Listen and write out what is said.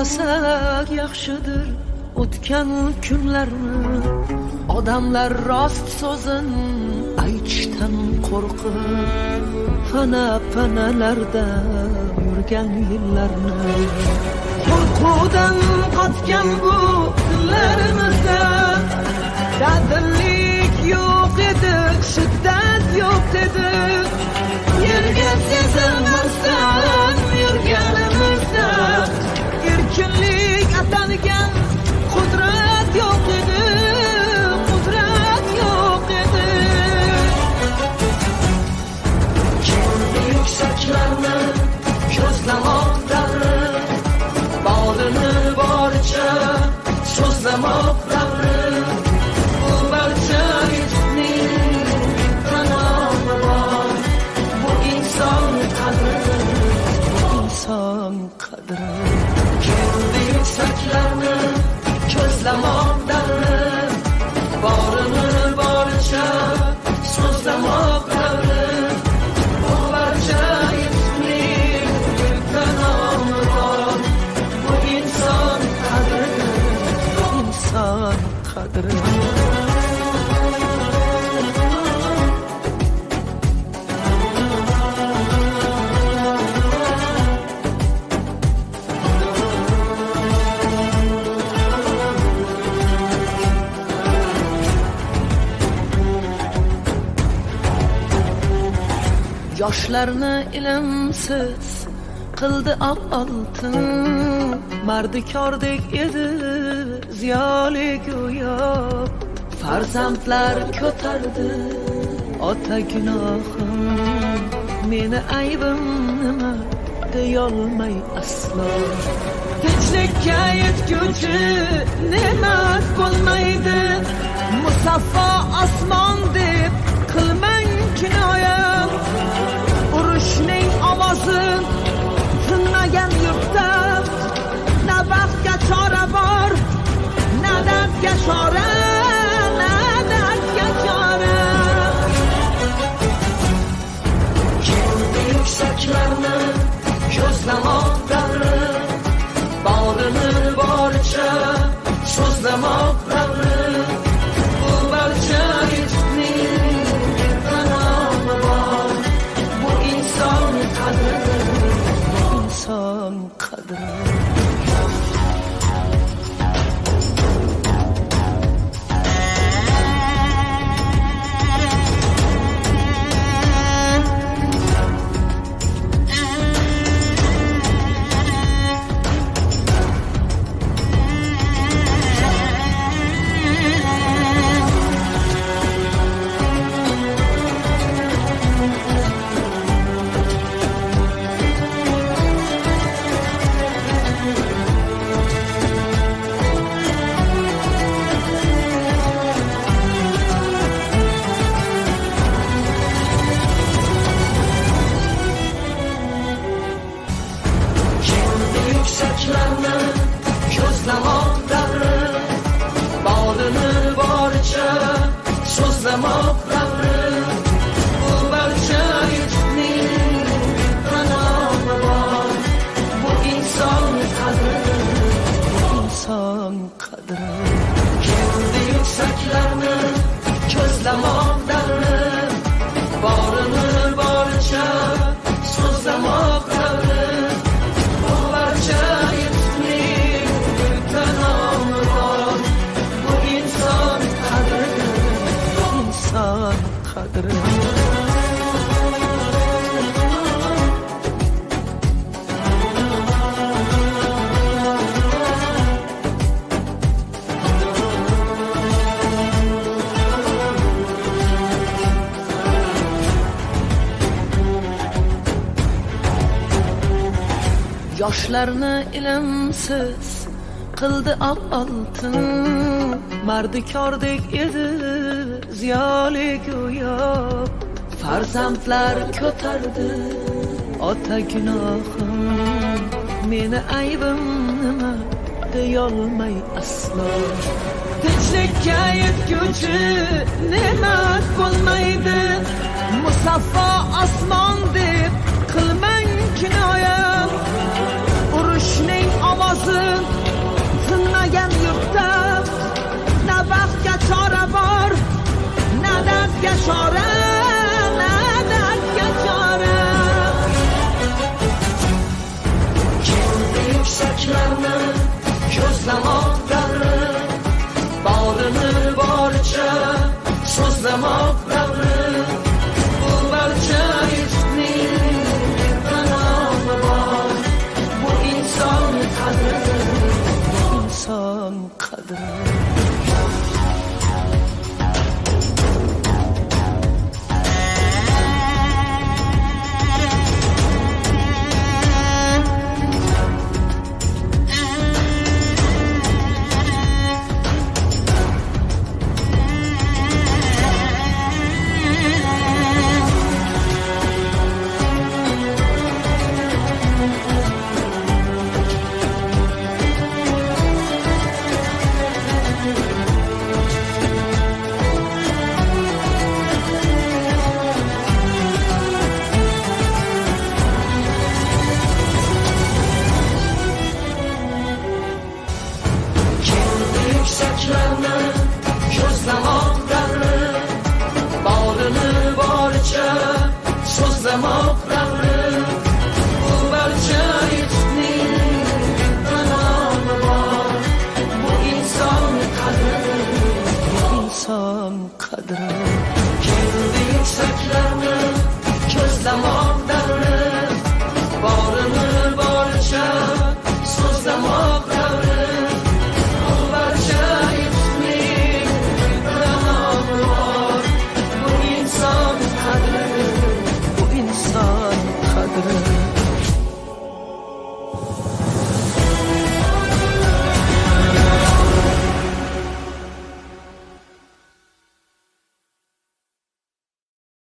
olsak yaxshidir o'tgan kunlarni. Odamlar rost so'zin aytishdan qo'rqib, fana-panalarda yurgan yillarni. Qo'rquvdan qotgan bu kunlarimizda dadillik yo'q edi, shiddat yo'q edi. Yerga sezilmasdan yurganimizda erkinlik atalgan qudrat yo'q edi, qudrat yo'q edi. Kendi yuksaklarni ko'zlamoqdami, borini boricha so'zlamoqdami, bu barcha yurtning qanomi bor. Bu inson qadri, bu inson qadri. Kendi yuksaklarni ko'zlamoqdami, borini boricha so'zlamoqdami, bu barcha yurtning qanomi bor. Bu inson qadri, bu inson qadri. Yoshlarni ilmsiz qildi oltin, mardikordek edi ziyoli go'yo. Farzandlar ko'tardi ota gunohim, meni aybim nima deyolmay aslo. Tinchlikka yetguvchi ne'mat bo'lmaydi, musaffo osmon deb qilmang kinoya. Urushning ovozi tinmagan yurtda na baxtga chora bor, na dardga chora, na dardga chora. Kendi yuksaklarni ko'zlamoqdami, borini boricha so'zlamoqdami, bu barcha yurtning qanomi bor. Bu inson qadri, bu inson qadri. Yuksaklarni ko'zlamoqdami, borini boricha so'zlamoqdami, bu barcha yurtning qanomi bor. Bu inson qadri, bu inson qadri. Kendi yuksaklarni ko'zlamoqdami, borini boricha so'zlamoqdami, qadri. Yoshlarni ilmsiz qildi oltin, mardikordek edi ziyoli go'yo. Farzandlar ko'tardi ota gunohim, meni aybim nima deyolmay aslo. Tinchlikka yetguvchi ne'mat bo'lmaydi, musaffo osmon deb qilmang kinoya. Urushning ovozi ovozin tinmagan yurtda na baxtga chora bor, na dardga chora, na dardga chora. Kendi yuksaklarni ko'zlamoq davri, borini boricha so'zlamoq davri. Bu barcha ishning tamomı bor. Bu inson qadri, bu inson qadri. Yükseklerni ko'zlamoq davri, borini boricha so'zlamoq davri. Bu barcha ishning tamomı bor. Bu inson qadri, bu inson qadri. Kendi yükseklerni ko'zlamoq